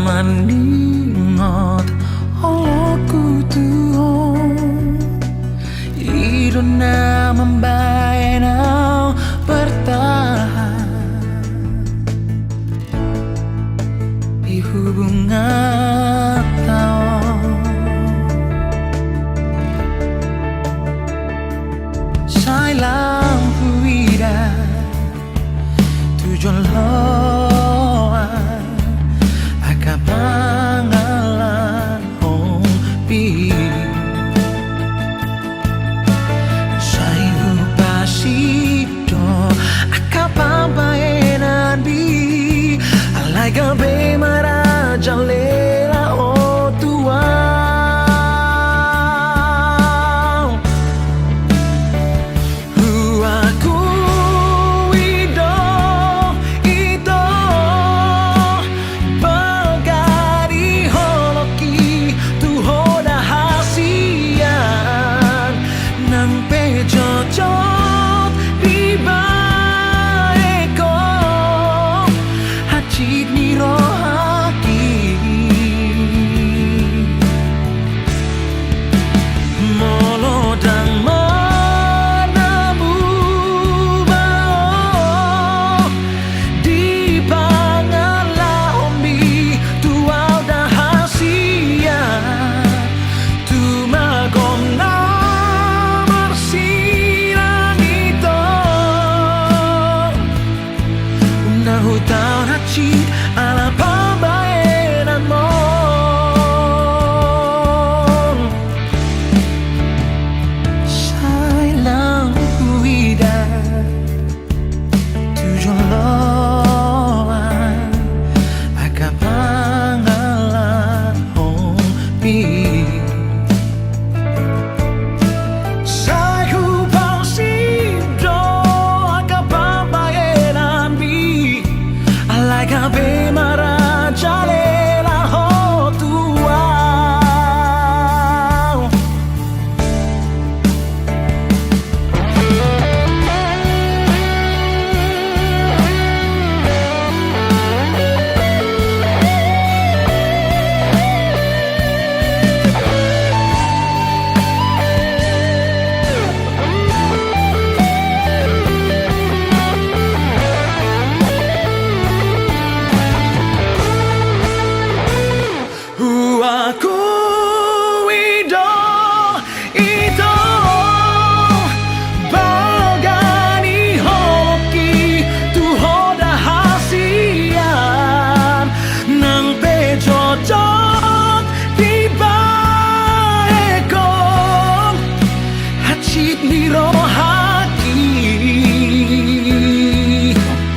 maningot aku tuh Iro na membayar now bertahan di hubungan tao Sai lang huida tujuan loan akapangalan hong pi Sai hupasito akapampaenan bi alay gabi marajalela o tuwa Tahun hati ala pambayaran mo Sai lang huida tujuan loan akapangalan hong pi Sai hupasito akapampayaran bi alay gabi marajalela ho tuwa Aku ito bagani hoki tuhoda hasian nang pejojot di baekong hachit ni rohaki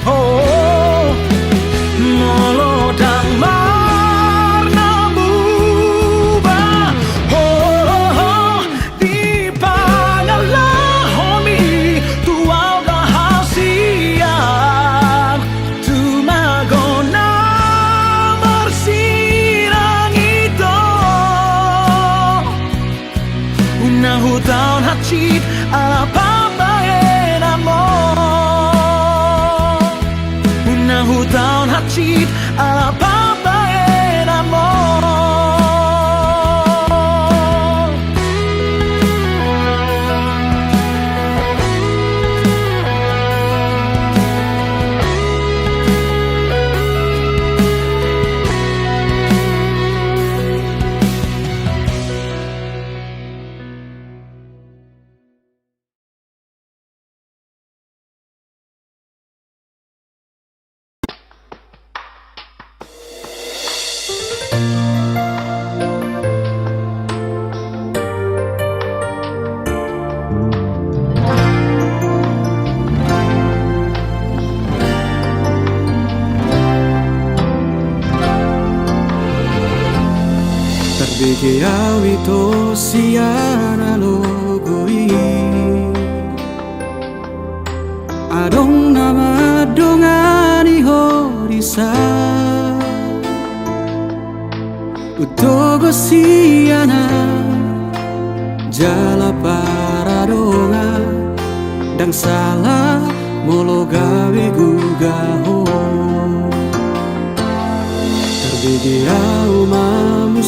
oh molodang tahun hati ala pambayaran mo Unahu tahun hati ala pambayaran mo Terbege awito siana logoi Adong nama dongani horisa Utogo siana jala paradonga Dang salah molo gawe gugaho Terbigira umamu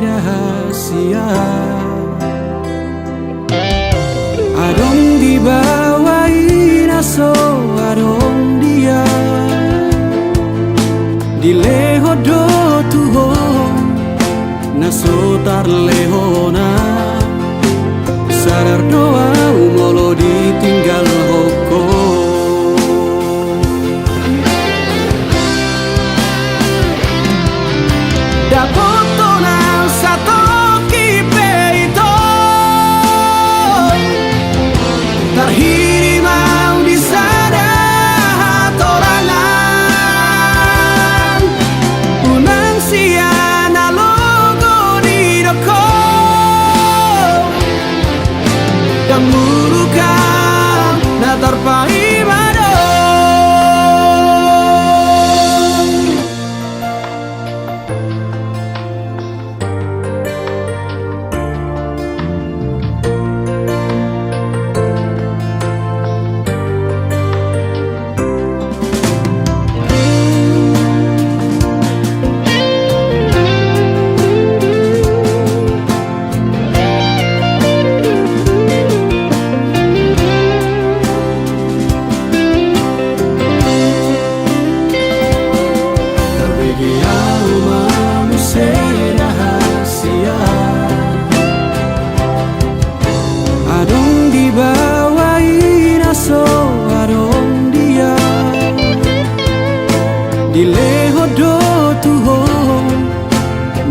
rahasia Adong di bawah inaso adong dia Di leho do tuho naso tar lehona Sadar doa umolo ditinggal hoko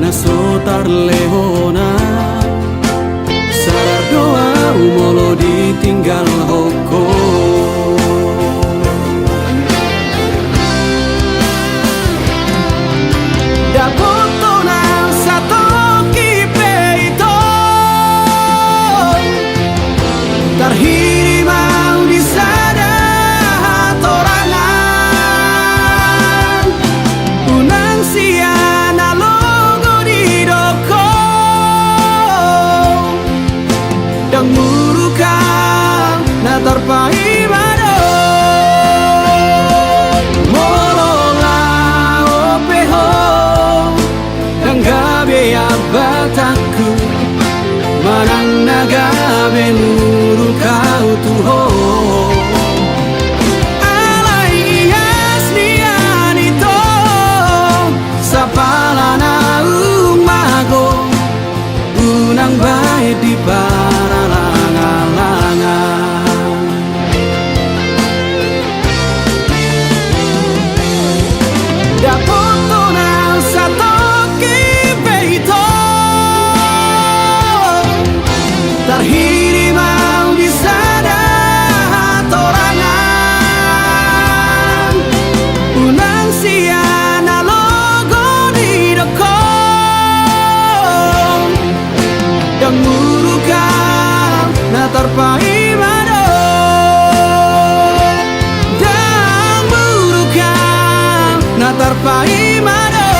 Sotar lehona Sadar doa umolo ditinggal hoko Dapoto nang sato kipeito Tarhiri mau di sana torangan Unang siana murukang natarpai mano molola opeho nanggabe abataku manang nagabe murukau tuho alai ias nianito sapalana umago unang bae di Tarpai mano dan murukang na tarpai mano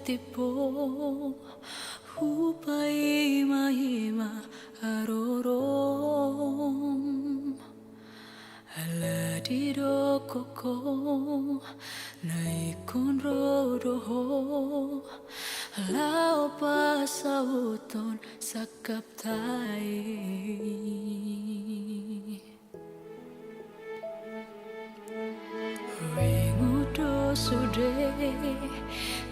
tipo hupai mahima arorom aladido koko naikun rodoho lao pasauton sakaptai Ringudo sude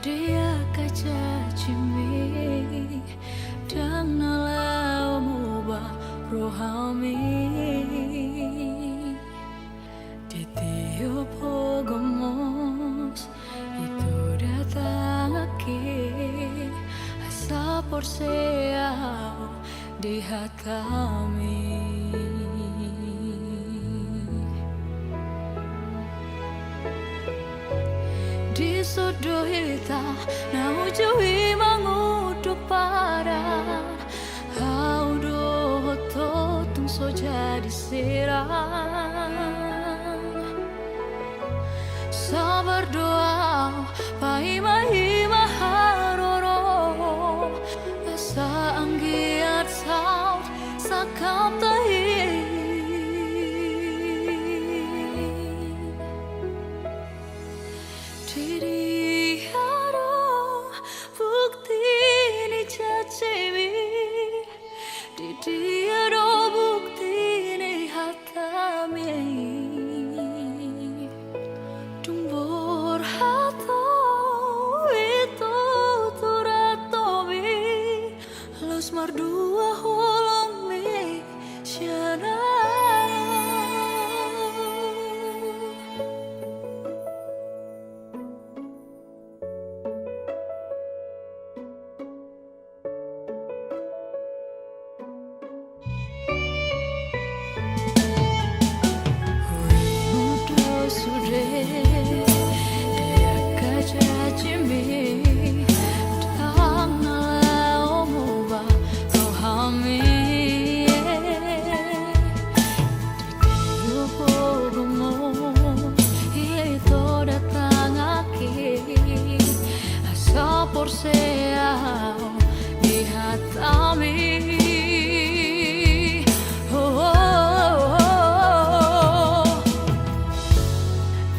dia kaca cimi dan nalau muba rohami ditiup hogamos itu datang aki asa porseau di hatami di sodohita na ujui mangudu para diserang. Sa berdoa paima-hima haroro asa anggiat saut sakap tahi diri haro bukti ni cacewi diri haro bukti ni hatami Tumbor hato itu turatobi los mardua holomi syana por sea di hatami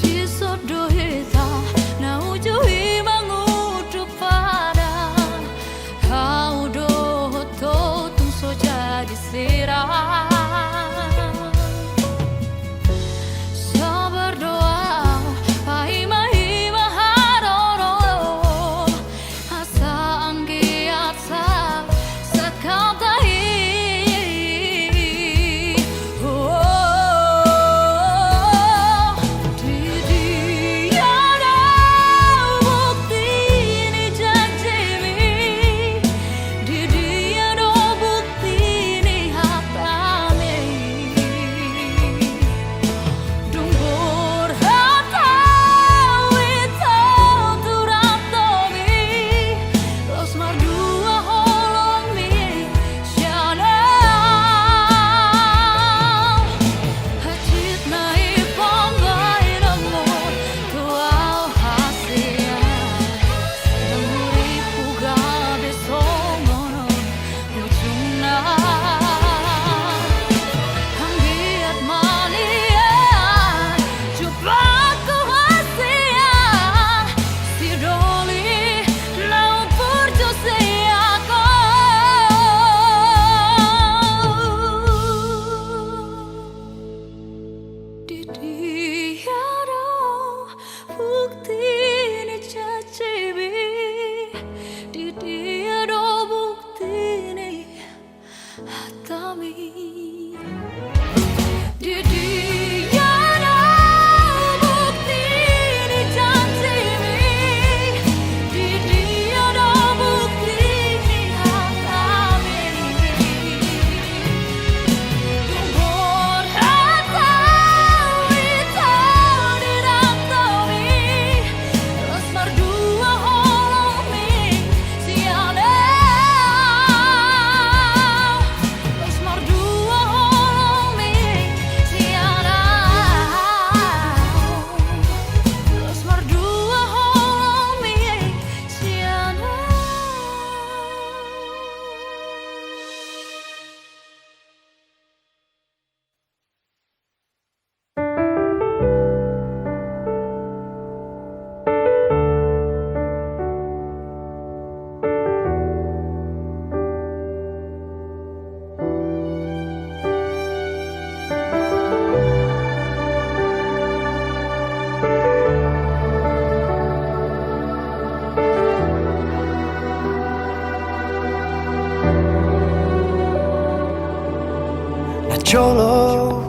di sodohita na ujui mangudu pada kau doho tung so jadi serang Cholo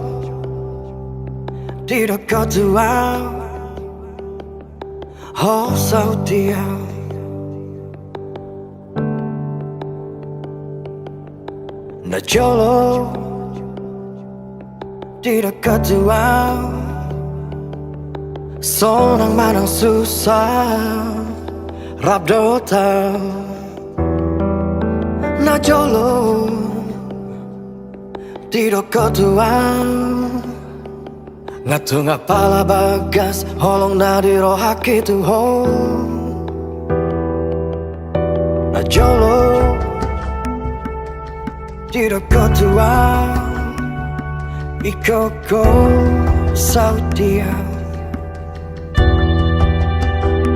di dekat tua oh sautia na cholo di dekat tua sonang manang susah rap dota na cholo Tidak ketuan Ngatung ngapala bagas Holong nadi rohaki Tuhan Najolo Tidak ketuan Ikoko saudia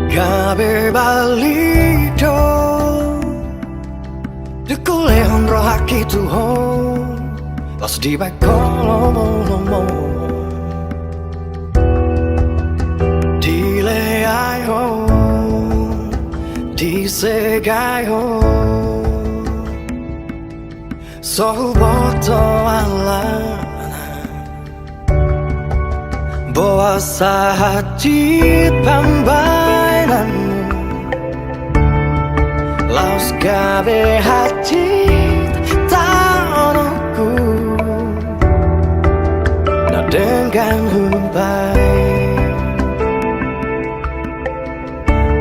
Gabe balido Dukulehon rohaki Tuhan Las di baikolomo Dilei ho Disegai ho Sohuboto alana Boa sahajit pambainan Laos gabe hajit taonoku Na dengan humbai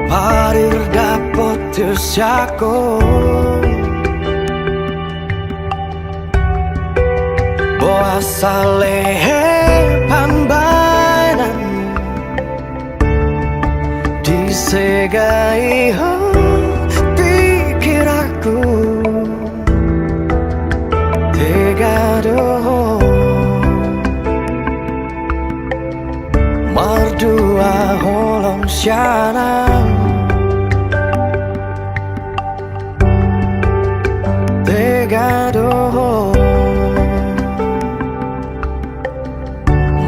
Parir dapot tersyako Boa salehe pambainan Disegai ho pikir aku Tegado Mardua holong syanang Tegado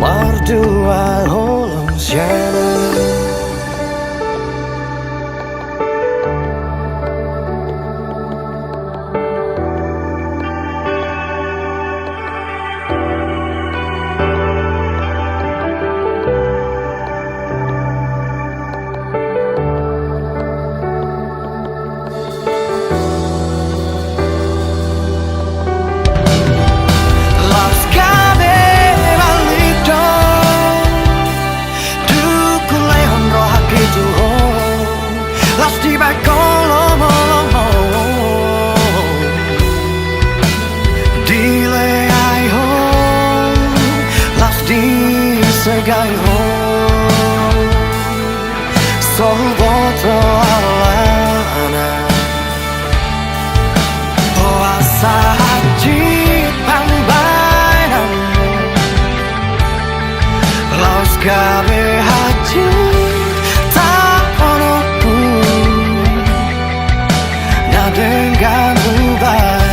Mardua holong syanang Segai ho Sohuboto alana Boa sahajit pambainan Laos gabe hajit taonoku Na dengan ubai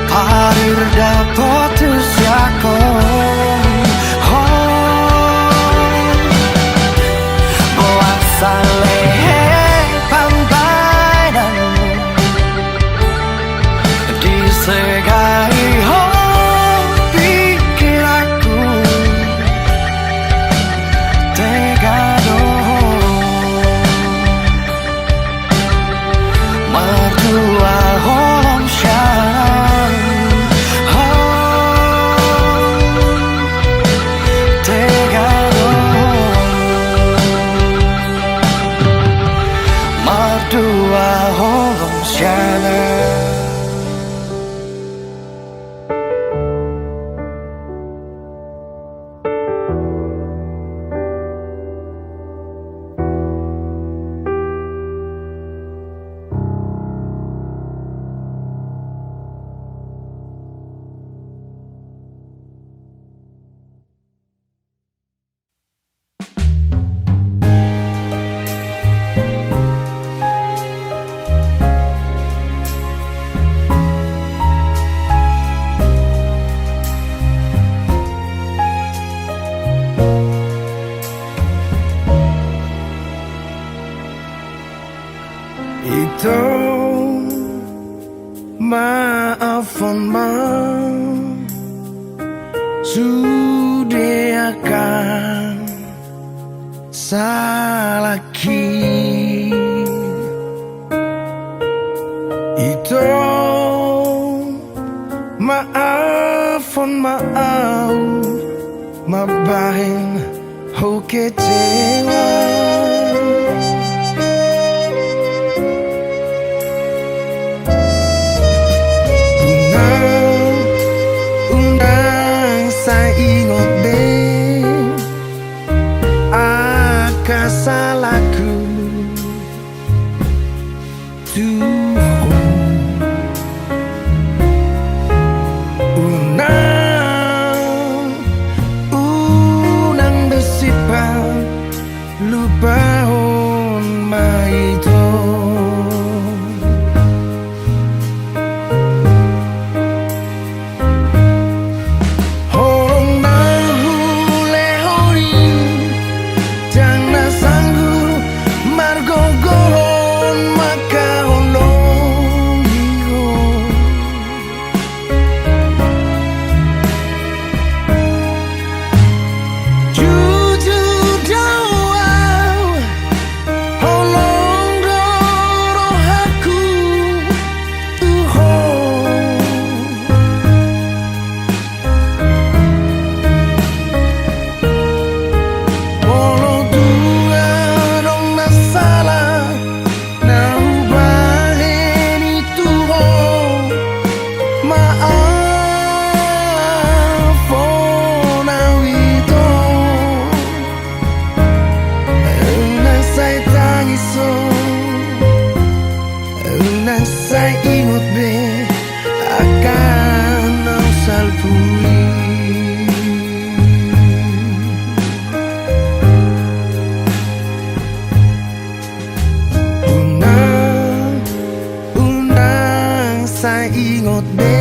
Parir dapot tersyako Boa salehe pambainan Disegai ho pikir aku Tegado Mardua holong syanang Mardua holong syanang Itu maafkan sudah akan salahki Itu maafkan mabahin ho kecewa Unang besipang lupaon maito Horong na hulehorin Jang nasanggu margogohon makaholong hiho Jujur doa holong roh aku tuho Walau dua dong nasalah na ubahin itu maaf na wito nang say tangiso nang say ingot be akan ang salpuli Unang sa ingot be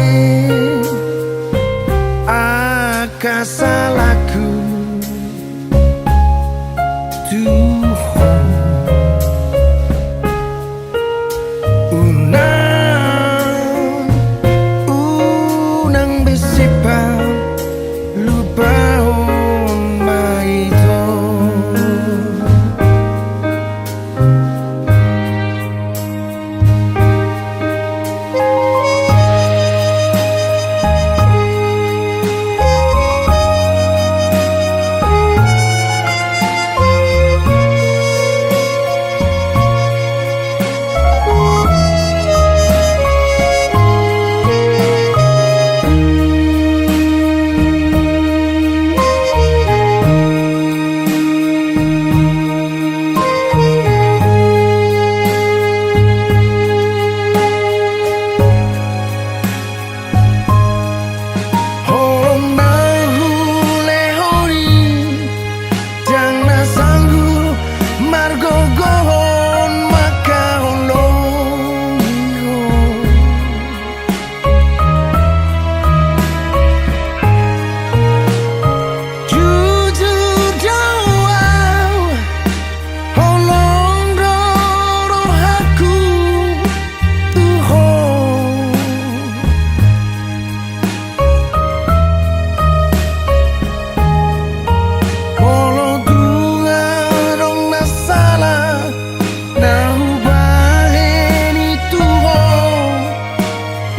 akasalaku tuho Unang besipang lupaon maito Horong na hulehorin Jang nasanggu margogohon makaholong hiho Jujur doa holong roh aku tuho Walau dua dong nasalah na ubahin itu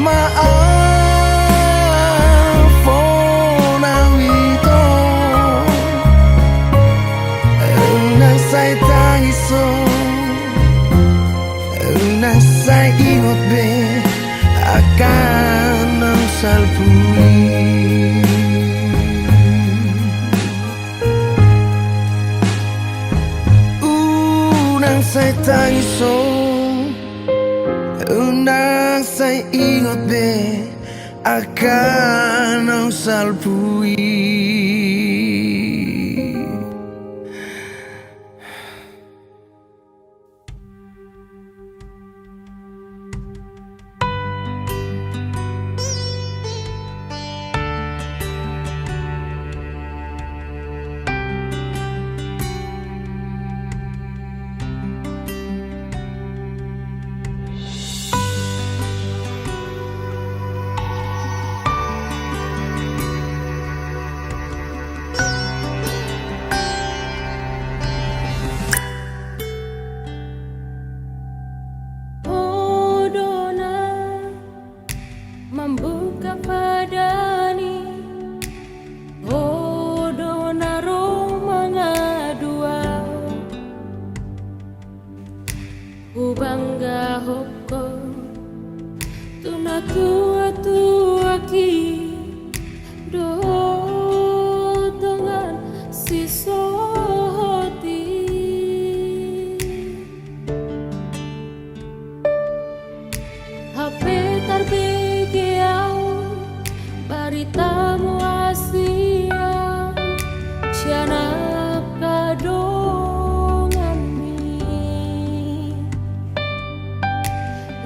maaf na wito nang say tangiso nang say ingot be akan ang salpuli Unang say tangiso Unang say ingot be akan ang salpui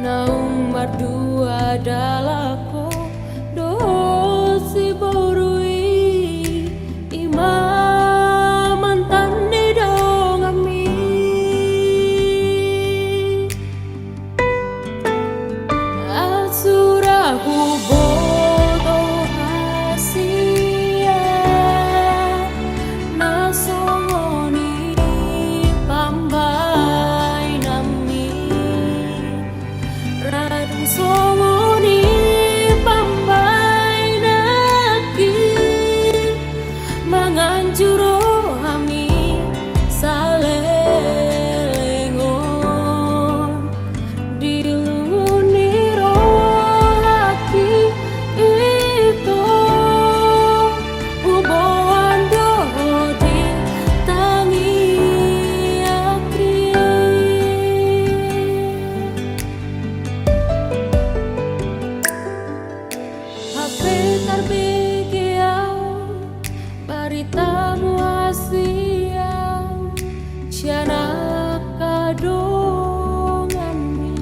Nomor dua adalah ko dosi borui imam mantan di dong ami asuraku bodo hasia nasongoni pambai nami radung songoni pambai naki manganjuro ami salelengon diluniro hati itu uboan dohodi tangi akri HP terbikiau baritamu asiang Siana kadongan mi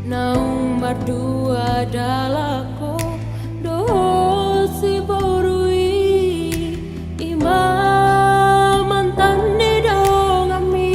Nomor dua adalah ko dosi borui imam mantan di dong ami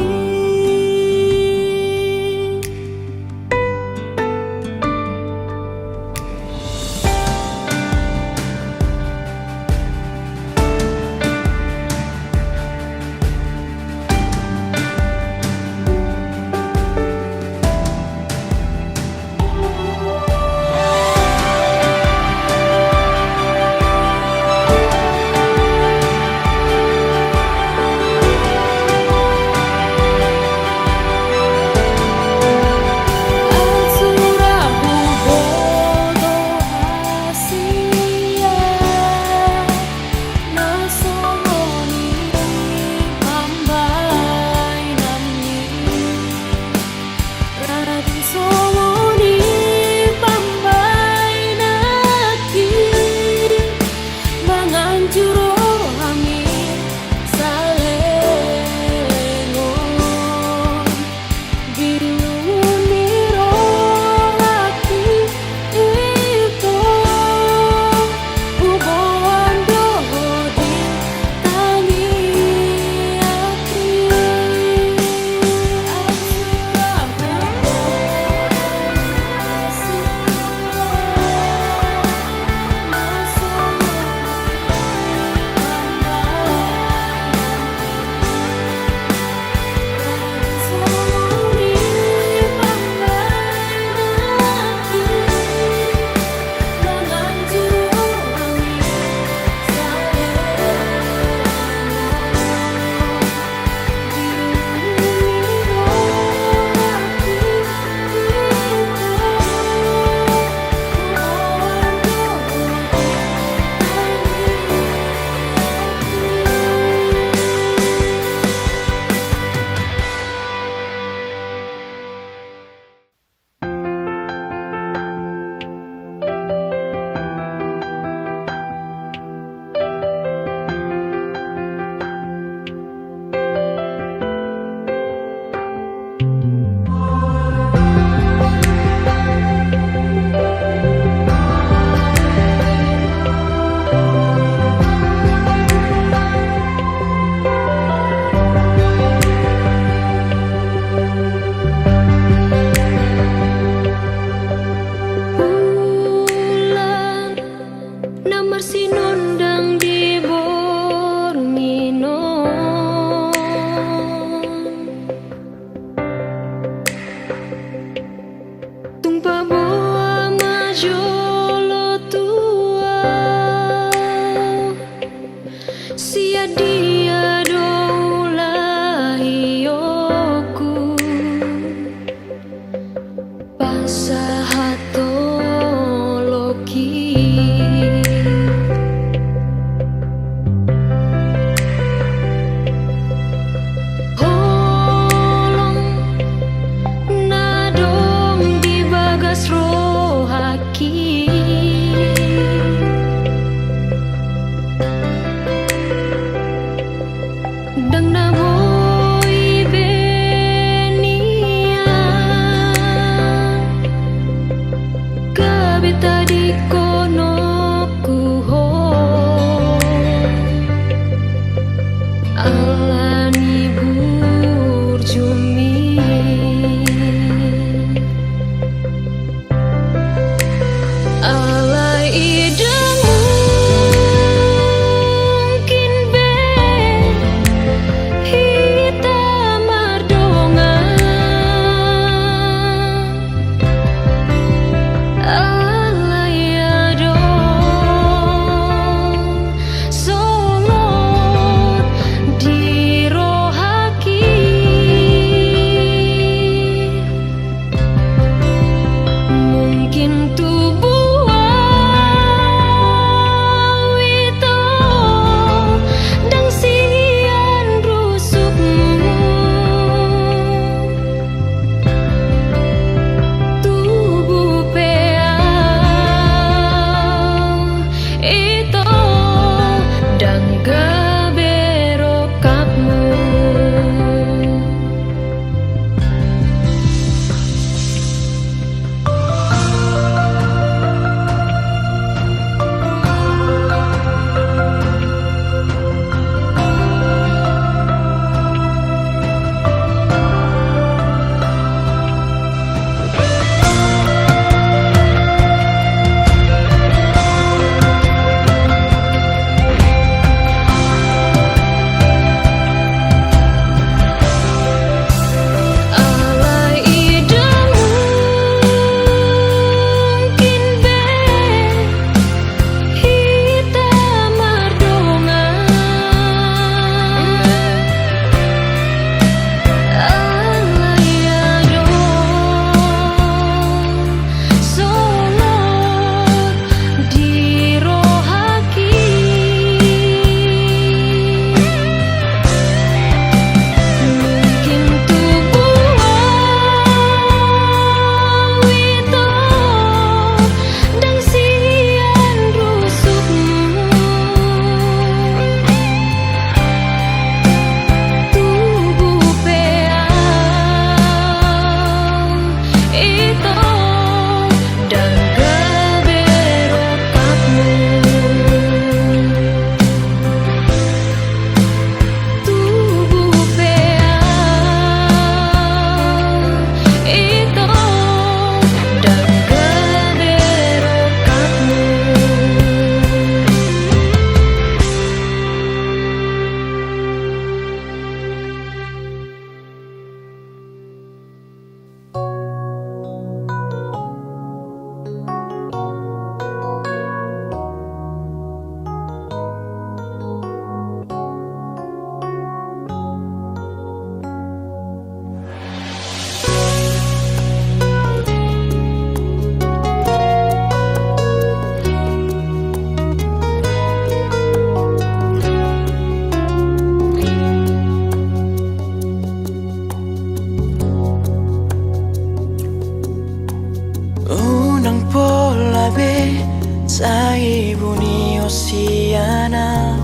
Sai buni osiana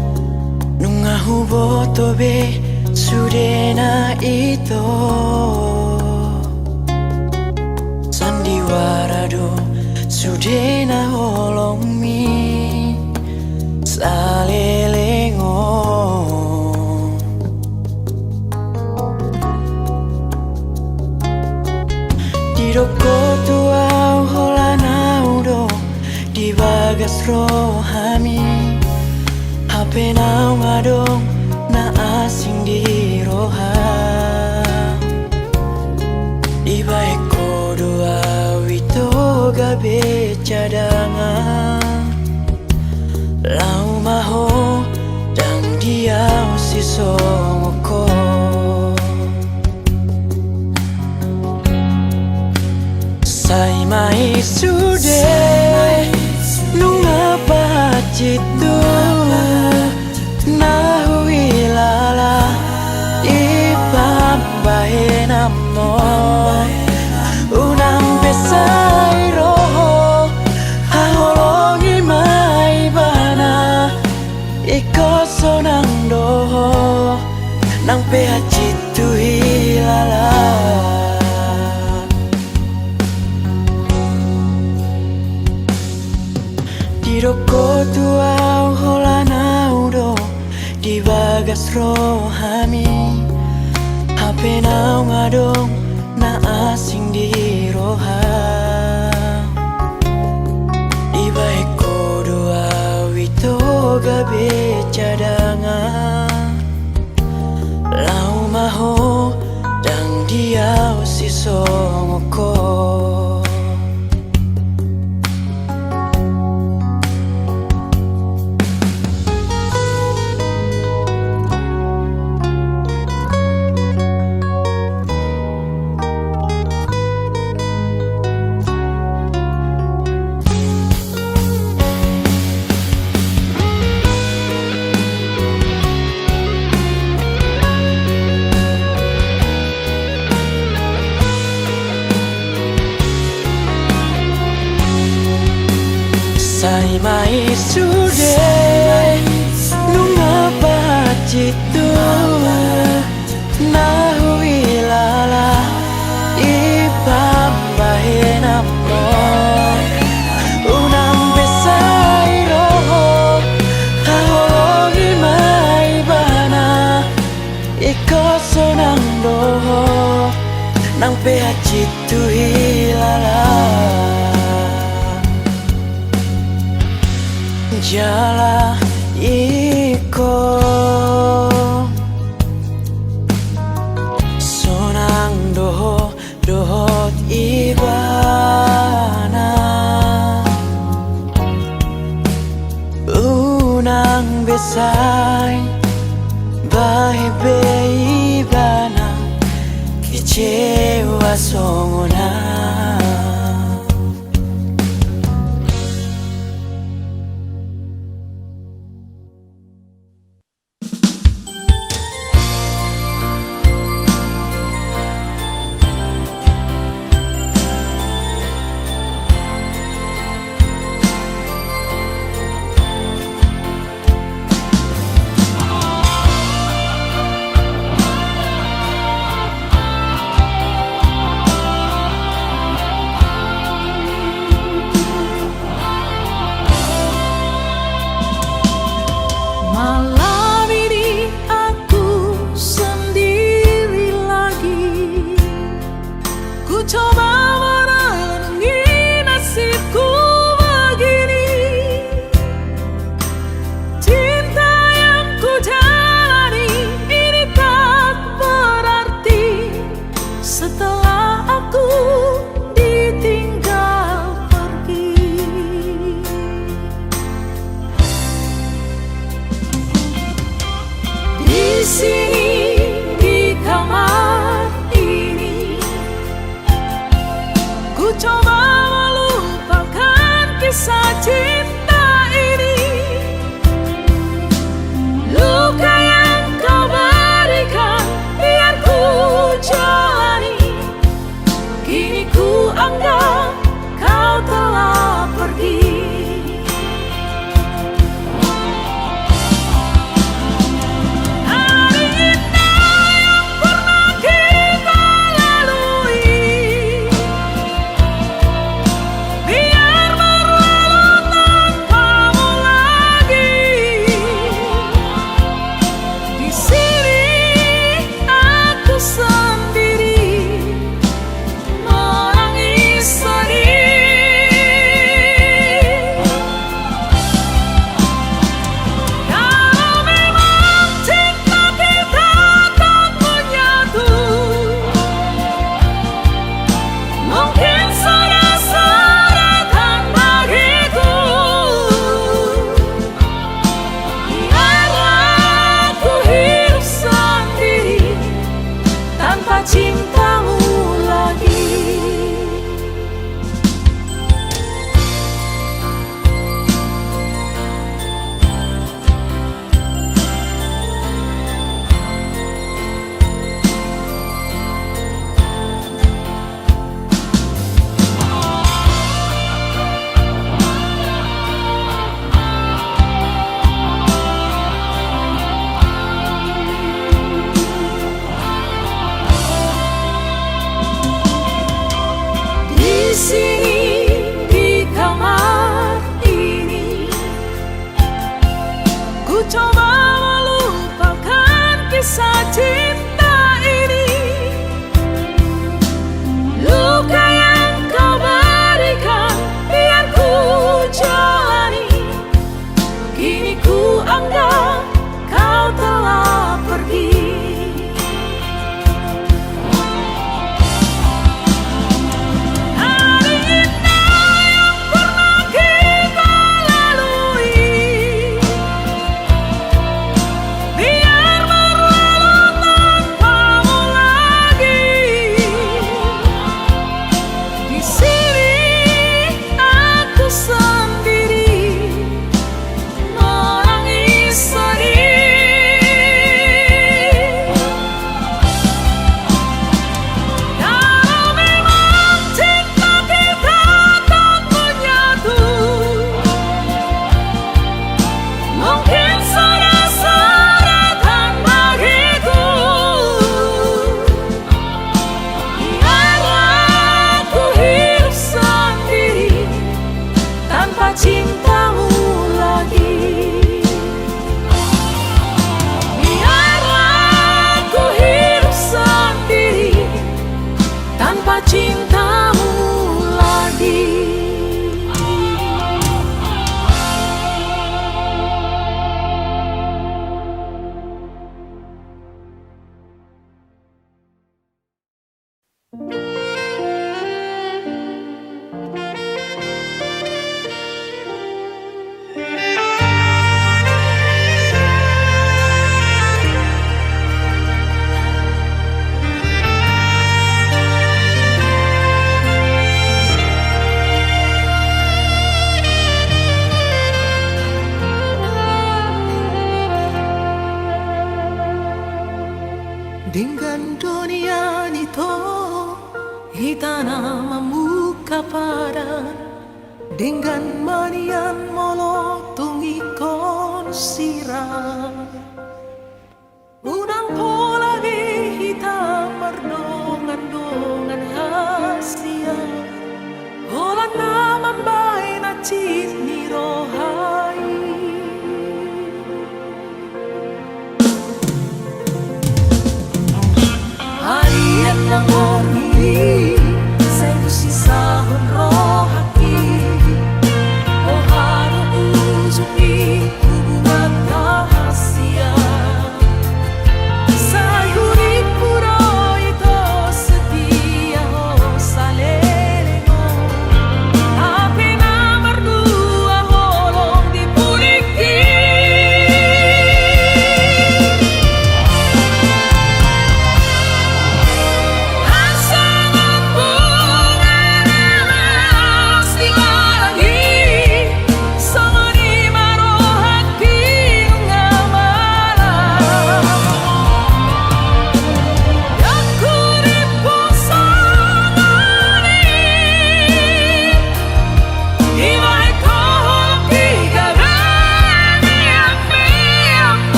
Nunga huboto be Sudena ito Sandiwara do Sudena holongmi Salelengo Didoko tuau holanau do Di bagas rohami Hape nau ngadong Na asing di roha Di baik doa wito gabe cadangan Lau maho dang diau si songoko Sai mai sude Nunga pacitu Nahui lala Ipam bahe namo Unang besai roho Haholongi mai bana Iko sonang doho Nang pehacitu hilala Didoko tuau holanau do Di bagas rohami Hape nau ngadong Na asing di roha Di baik doa wito gabe cadangan Lau maho dang diau si songoko Sai mai sude Nunga pacitu Nahui lala Ipam bahe namo Unang besai roho Haholongi mai bana Iko sonang doho Nang pehacitu hilala Jala iko Sonang doho dohot ibana Unang besai Bahe be ibana Kecewa songona Hitana memuka pada dengan manian molotungi kon sirah. Unang po